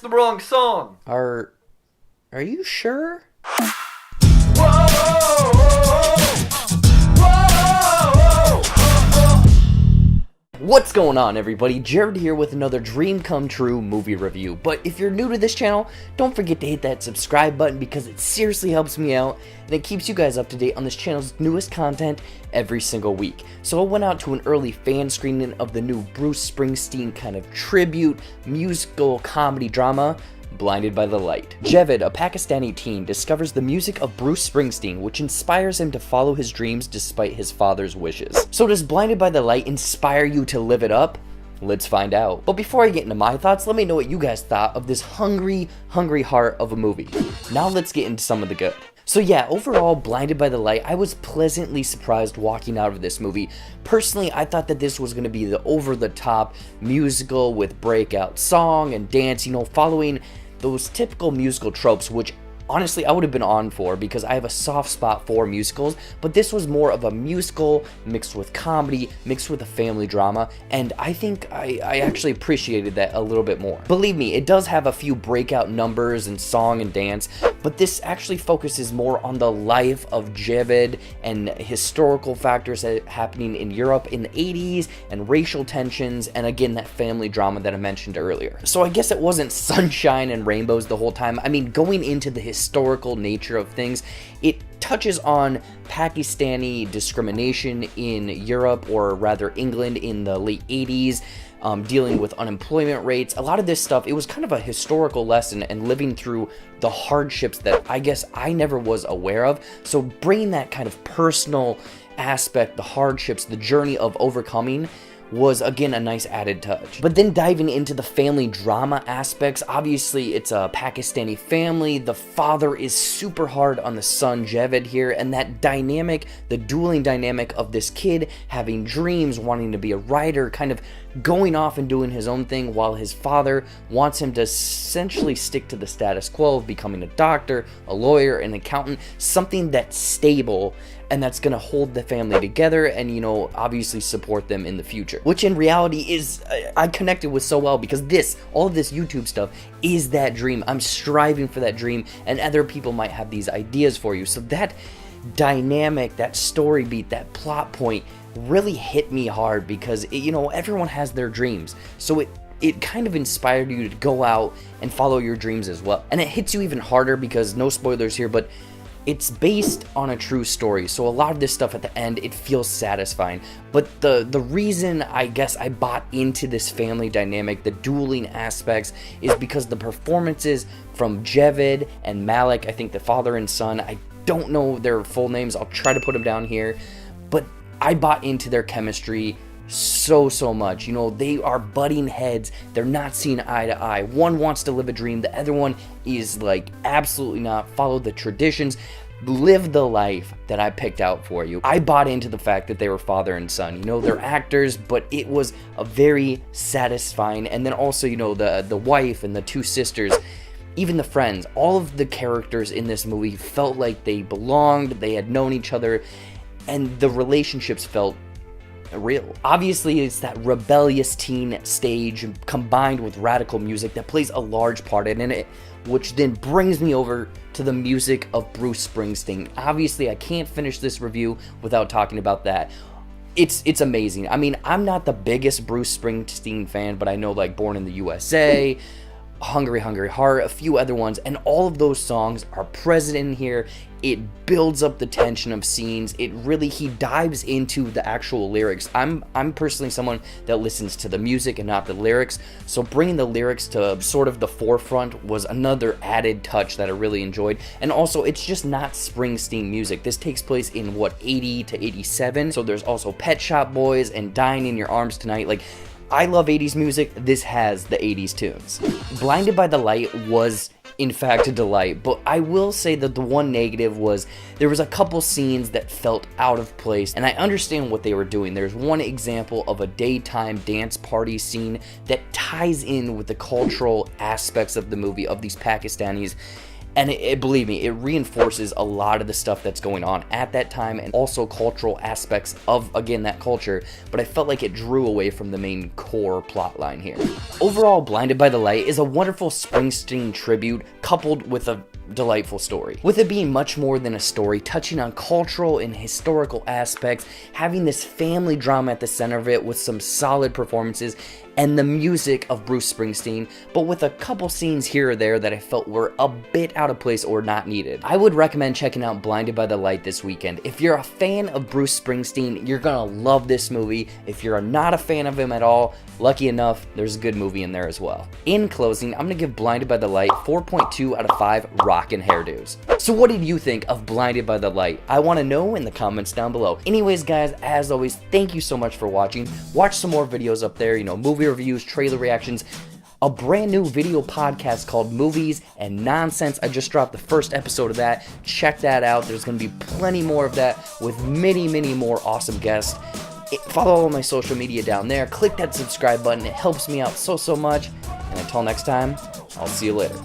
the wrong song. Are you sure? What's going on, everybody? Jared here with another dream come true movie review. But if you're new to this channel, don't forget to hit that subscribe button because it seriously helps me out and it keeps you guys up to date on this channel's newest content every single week. So I went out to an early fan screening of the new Bruce Springsteen kind of tribute musical comedy drama, Blinded by the Light. Javed, a Pakistani teen, discovers the music of Bruce Springsteen, which inspires him to follow his dreams despite his father's wishes. So does Blinded by the Light inspire you to live it up? Let's find out. But before I get into my thoughts, let me know what you guys thought of this hungry heart of a movie. Now let's get into some of the good. So yeah, overall, Blinded by the Light, I was pleasantly surprised walking out of this movie. Personally, I thought that this was going to be the over-the-top musical with breakout song and dance, following those typical musical tropes, which honestly I would have been on for because I have a soft spot for musicals, but this was more of a musical mixed with comedy, mixed with a family drama, and I think I actually appreciated that a little bit more. Believe me, it does have a few breakout numbers and song and dance, but this actually focuses more on the life of Javed and historical factors happening in Europe in the 80s and racial tensions, and again that family drama that I mentioned earlier. So I guess it wasn't sunshine and rainbows the whole time. I mean, going into the historical nature of things, it touches on Pakistani discrimination in Europe, or rather England, in the late 80s, dealing with unemployment rates. A lot of this stuff, it was kind of a historical lesson and living through the hardships that I guess I never was aware of. So bringing that kind of personal aspect, the hardships, the journey of overcoming, was again a nice added touch. But then diving into the family drama aspects, obviously it's a Pakistani family. The father is super hard on the son Javed here, and that dynamic, the dueling dynamic of this kid having dreams, wanting to be a writer, kind of going off and doing his own thing, while his father wants him to essentially stick to the status quo of becoming a doctor, a lawyer, an accountant, something that's stable and that's gonna hold the family together and, obviously support them in the future. Which in reality is, I connected with so well because all of this YouTube stuff is that dream. I'm striving for that dream, and other people might have these ideas for you. So that dynamic, that story beat, that plot point really hit me hard because, everyone has their dreams. So it kind of inspired you to go out and follow your dreams as well. And it hits you even harder because, no spoilers here, but it's based on a true story, so a lot of this stuff at the end, it feels satisfying. But the reason I guess I bought into this family dynamic, the dueling aspects, is because the performances from Javed and Malik, I think the father and son, I don't know their full names, I'll try to put them down here, but I bought into their chemistry so much. They are butting heads, they're not seeing eye to eye. One wants to live a dream, the other one is like, absolutely not, follow the traditions, live the life that I picked out for you. I bought into the fact that they were father and son. They're actors, but it was a very satisfying. And then also, the wife and the two sisters, even the friends, all of the characters in this movie felt like they belonged, they had known each other, and the relationships felt real. Obviously, it's that rebellious teen stage combined with radical music that plays a large part in it, which then brings me over to the music of Bruce Springsteen. Obviously, I can't finish this review without talking about that. It's amazing. I mean, I'm not the biggest Bruce Springsteen fan, but I know like Born in the USA, Hungry Heart, a few other ones, and all of those songs are present in here. It builds up the tension of scenes. He dives into the actual lyrics. I'm personally someone that listens to the music and not the lyrics, so bringing the lyrics to sort of the forefront was another added touch that I really enjoyed. And also, it's just not Springsteen music. This takes place in 80 to 87, so there's also Pet Shop Boys and Dying in Your Arms Tonight. Like, I love 80s music, this has the 80s tunes. Blinded by the Light was in fact a delight, but I will say that the one negative was there was a couple scenes that felt out of place, and I understand what they were doing. There's one example of a daytime dance party scene that ties in with the cultural aspects of the movie, of these Pakistanis, And believe me, it reinforces a lot of the stuff that's going on at that time and also cultural aspects of, again, that culture, but I felt like it drew away from the main core plot line here. Overall, Blinded by the Light is a wonderful Springsteen tribute coupled with a delightful story, with it being much more than a story, touching on cultural and historical aspects, having this family drama at the center of it with some solid performances and the music of Bruce Springsteen, but with a couple scenes here or there that I felt were a bit out of place or not needed. I would recommend checking out Blinded by the Light this weekend. If you're a fan of Bruce Springsteen, you're gonna love this movie. If you're not a fan of him at all, lucky enough, there's a good movie in there as well. In closing, I'm gonna give Blinded by the Light 4.2 out of 5 rockin' hairdos. So what did you think of Blinded by the Light? I wanna know in the comments down below. Anyways, guys, as always, thank you so much for watching. Watch some more videos up there, movie reviews, trailer reactions, a brand new video podcast called Movies and Nonsense. I just dropped the first episode of that. Check that out. There's going to be plenty more of that with many, many more awesome guests. Follow all my social media down there. Click that subscribe button. It helps me out so much. And until next time, I'll see you later.